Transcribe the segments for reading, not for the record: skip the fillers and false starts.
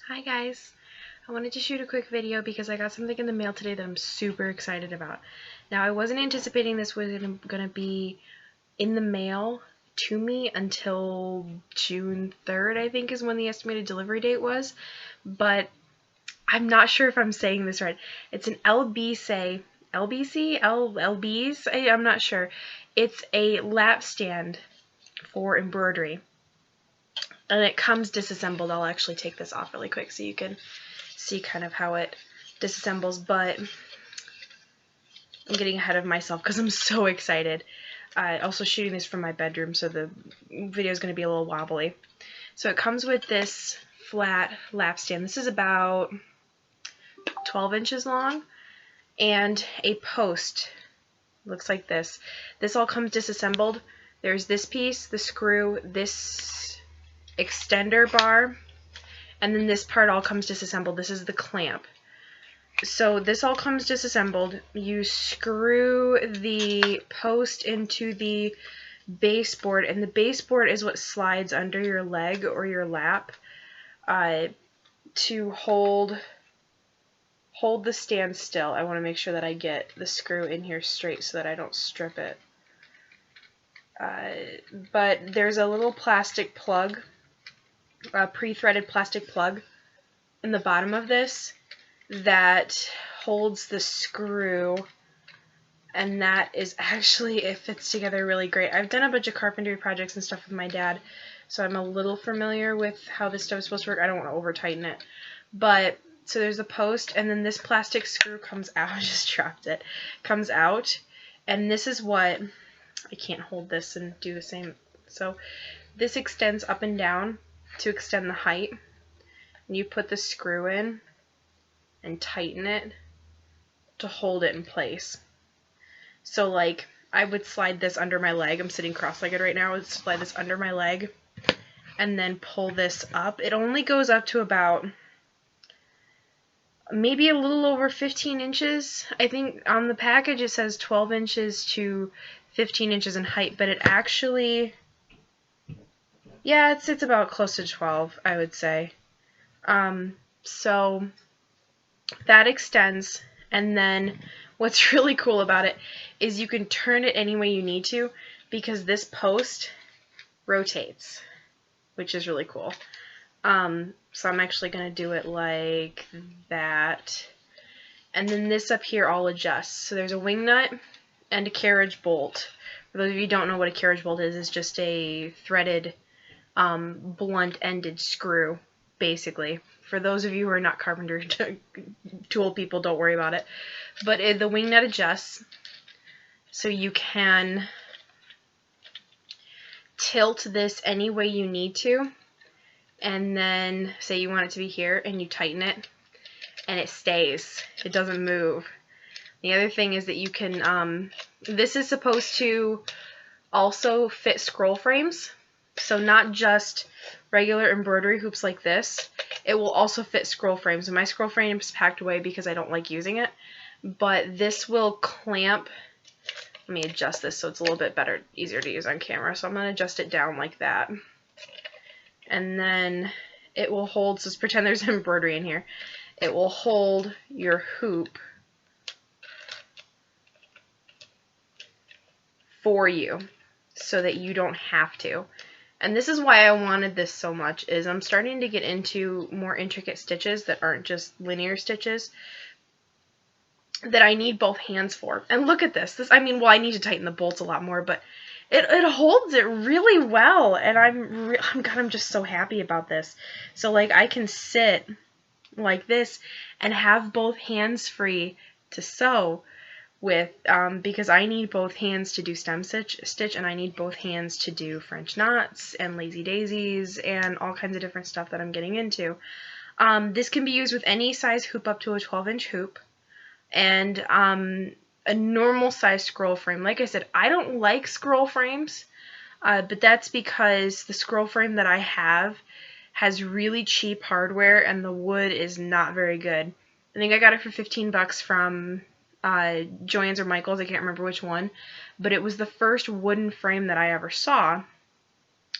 Hi guys! I wanted to shoot a quick video because I got something in the mail today that I'm super excited about. Now I wasn't anticipating this was going to be in the mail to me until June 3rd, I think is when the estimated delivery date was, but I'm not sure if I'm saying this right. It's an Elbesee, I'm not sure. It's a lap stand for embroidery. And it comes disassembled. I'll actually take this off really quick so you can see kind of how it disassembles, but I'm getting ahead of myself because I'm so excited. Also shooting this from my bedroom, so the video is going to be a little wobbly. So it comes with this flat lap stand. This is about 12 inches long, and a post. Looks like this. This all comes disassembled. There's this piece, the screw, this extender bar, and then this part all comes disassembled. This is the clamp. So this all comes disassembled. You screw the post into the baseboard, and the baseboard is what slides under your leg or your lap to hold the stand still. I want to make sure that I get the screw in here straight so that I don't strip it. But there's a little plastic plug, a pre-threaded plastic plug in the bottom of this that holds the screw, and that is actually, it fits together really great. I've done a bunch of carpentry projects and stuff with my dad, so I'm a little familiar with how this stuff is supposed to work. I don't want to over tighten it, but so there's the post, and then this plastic screw comes out. I just dropped it. Comes out, and this is what, I can't hold this and do the same. So this extends up and down to extend the height, and you put the screw in and tighten it to hold it in place. So like I would slide this under my leg. I'm sitting cross-legged right now. I would slide this under my leg and then pull this up. It only goes up to about maybe a little over 15 inches. I think on the package it says 12 inches to 15 inches in height, but it actually, yeah, it's about close to 12, I would say. So that extends, and then what's really cool about it is you can turn it any way you need to, because this post rotates, which is really cool. So I'm actually going to do it like that, and then this up here all adjusts. So there's a wing nut and a carriage bolt. For those of you who don't know what a carriage bolt is, it's just a threaded blunt-ended screw, basically. For those of you who are not carpenter tool people, don't worry about it. But the wing nut adjusts, so you can tilt this any way you need to, and then say you want it to be here, and you tighten it, and it stays. It doesn't move. The other thing is that you can, this is supposed to also fit scroll frames, so not just regular embroidery hoops like this. It will also fit scroll frames. And my scroll frame is packed away because I don't like using it. But this will clamp. Let me adjust this so it's a little bit better, easier to use on camera. So I'm going to adjust it down like that. And then it will hold, so let's pretend there's embroidery in here. It will hold your hoop for you so that you don't have to. And this is why I wanted this so much, is I'm starting to get into more intricate stitches that aren't just linear stitches that I need both hands for. And look at this. I mean, well, I need to tighten the bolts a lot more, but it holds it really well, and I'm just so happy about this. So like I can sit like this and have both hands free to sew with, because I need both hands to do stem stitch, and I need both hands to do French knots and lazy daisies and all kinds of different stuff that I'm getting into. This can be used with any size hoop up to a 12-inch hoop, and a normal size scroll frame. Like I said, I don't like scroll frames, but that's because the scroll frame that I have has really cheap hardware and the wood is not very good. I think I got it for 15 bucks from Joann's or Michael's, I can't remember which one, but it was the first wooden frame that I ever saw,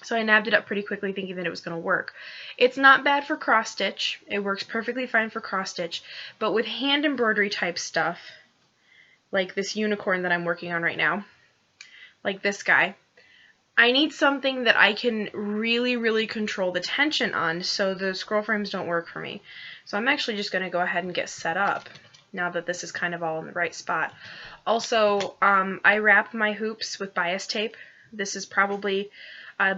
So I nabbed it up pretty quickly thinking that it was going to work. It's not bad for cross stitch. It works perfectly fine for cross stitch. But with hand embroidery type stuff, like this unicorn that I'm working on right now, like this guy, I need something that I can really, really control the tension on so the scroll frames don't work for me. So I'm actually just going to go ahead and get set up now that this is kind of all in the right spot. Also, I wrap my hoops with bias tape. This is probably...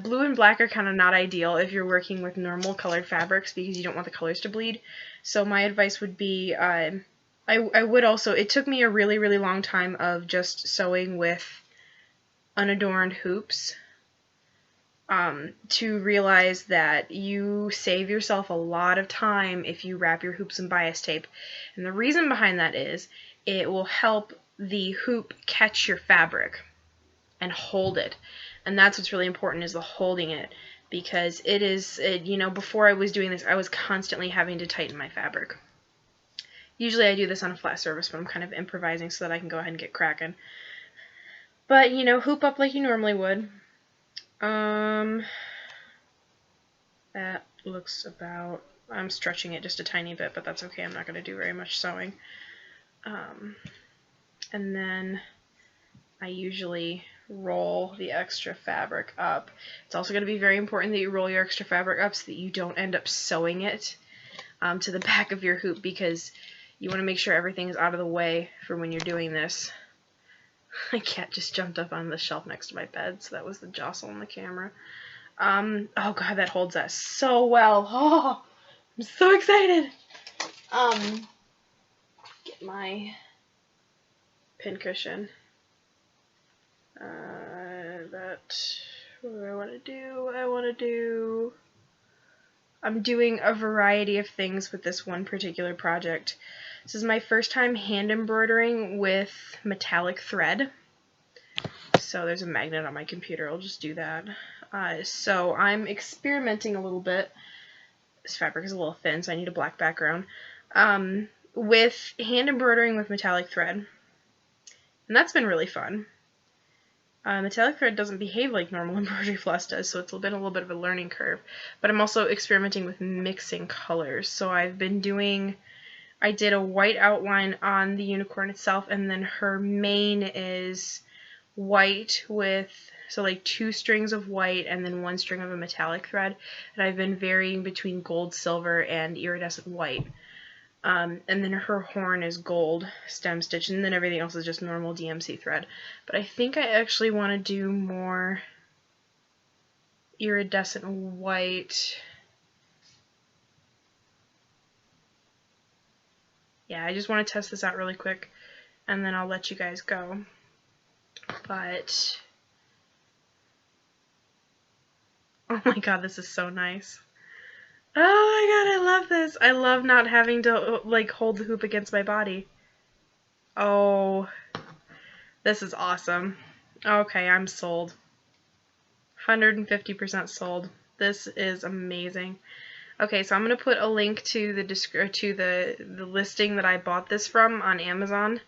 blue and black are kind of not ideal if you're working with normal colored fabrics because you don't want the colors to bleed. So my advice would be, I would also, it took me a really, really long time of just sewing with unadorned hoops to realize that you save yourself a lot of time if you wrap your hoops in bias tape. And the reason behind that is it will help the hoop catch your fabric and hold it. And that's what's really important, is the holding it, because it is, you know, before I was doing this, I was constantly having to tighten my fabric. Usually I do this on a flat surface, but I'm kind of improvising so that I can go ahead and get cracking. But, you know, hoop up like you normally would. That looks about, I'm stretching it just a tiny bit, but that's okay. I'm not going to do very much sewing. And then I usually roll the extra fabric up. It's also going to be very important that you roll your extra fabric up so that you don't end up sewing it to the back of your hoop, because you want to make sure everything is out of the way for when you're doing this. My cat just jumped up on the shelf next to my bed, so that was the jostle on the camera. Oh god, that holds that so well. Oh, I'm so excited. Get my pincushion. What do I want to do? I'm doing a variety of things with this one particular project. This is my first time hand embroidering with metallic thread. So there's a magnet on my computer. I'll just do that. So I'm experimenting a little bit. This fabric is a little thin, so I need a black background. With hand embroidering with metallic thread. And that's been really fun. Metallic thread doesn't behave like normal embroidery floss does, so it's been a little bit of a learning curve. But I'm also experimenting with mixing colors. So I've been doing, I did a white outline on the unicorn itself, and then her mane is white with, so like 2 strings of white and then 1 string of a metallic thread. And I've been varying between gold, silver, and iridescent white. And then her horn is gold stem stitch, and then everything else is just normal DMC thread. But I think I actually want to do more iridescent white. Yeah, I just want to test this out really quick, and then I'll let you guys go. But, oh my god, this is so nice. Oh my god, I love this. I love not having to, like, hold the hoop against my body. Oh, this is awesome. Okay, I'm sold. 150% sold. This is amazing. Okay, so I'm going to put a link to the listing that I bought this from on Amazon.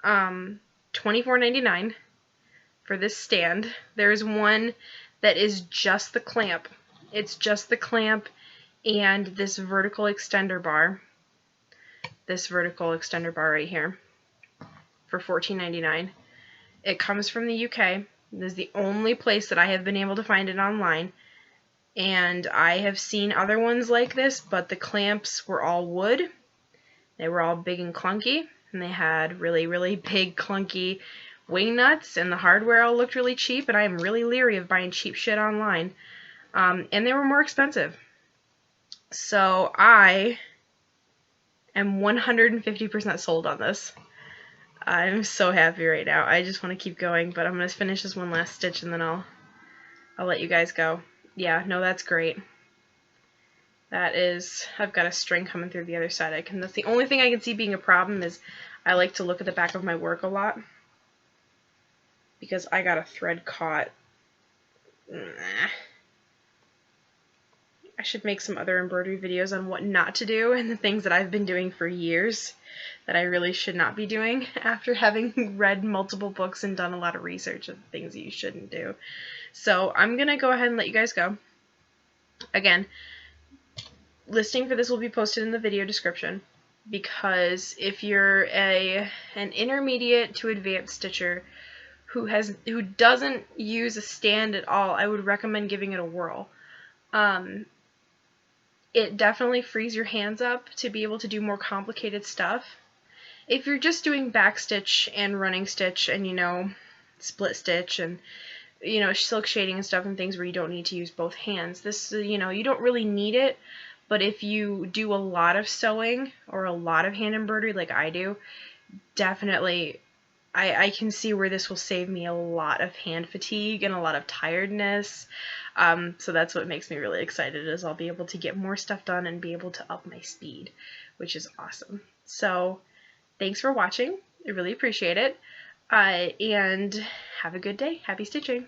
$24.99 for this stand. There's one that is just the clamp. It's just the clamp and this vertical extender bar. This vertical extender bar right here for $14.99. It comes from the UK. This is the only place that I have been able to find it online. And I have seen other ones like this, but the clamps were all wood. They were all big and clunky, and they had really, really big, clunky wing nuts, and the hardware all looked really cheap, and I am really leery of buying cheap shit online. And they were more expensive. So I am 150% sold on this. I'm so happy right now. I just want to keep going, but I'm going to finish this one last stitch, and then I'll let you guys go. Yeah, no, that's great. That is, I've got a string coming through the other side. That's the only thing I can see being a problem, is I like to look at the back of my work a lot, because I got a thread caught. I I should make some other embroidery videos on what not to do and the things that I've been doing for years that I really should not be doing after having read multiple books and done a lot of research of things that you shouldn't do. So I'm going to go ahead and let you guys go. Again, listing for this will be posted in the video description, because if you're an intermediate to advanced stitcher who doesn't use a stand at all, I would recommend giving it a whirl. It definitely frees your hands up to be able to do more complicated stuff. If you're just doing backstitch and running stitch and, you know, split stitch and, you know, silk shading and stuff and things where you don't need to use both hands, this, you know, you don't really need it. But if you do a lot of sewing or a lot of hand embroidery like I do, definitely I can see where this will save me a lot of hand fatigue and a lot of tiredness. So that's what makes me really excited, is I'll be able to get more stuff done and be able to up my speed, which is awesome. So thanks for watching. I really appreciate it. And have a good day. Happy stitching.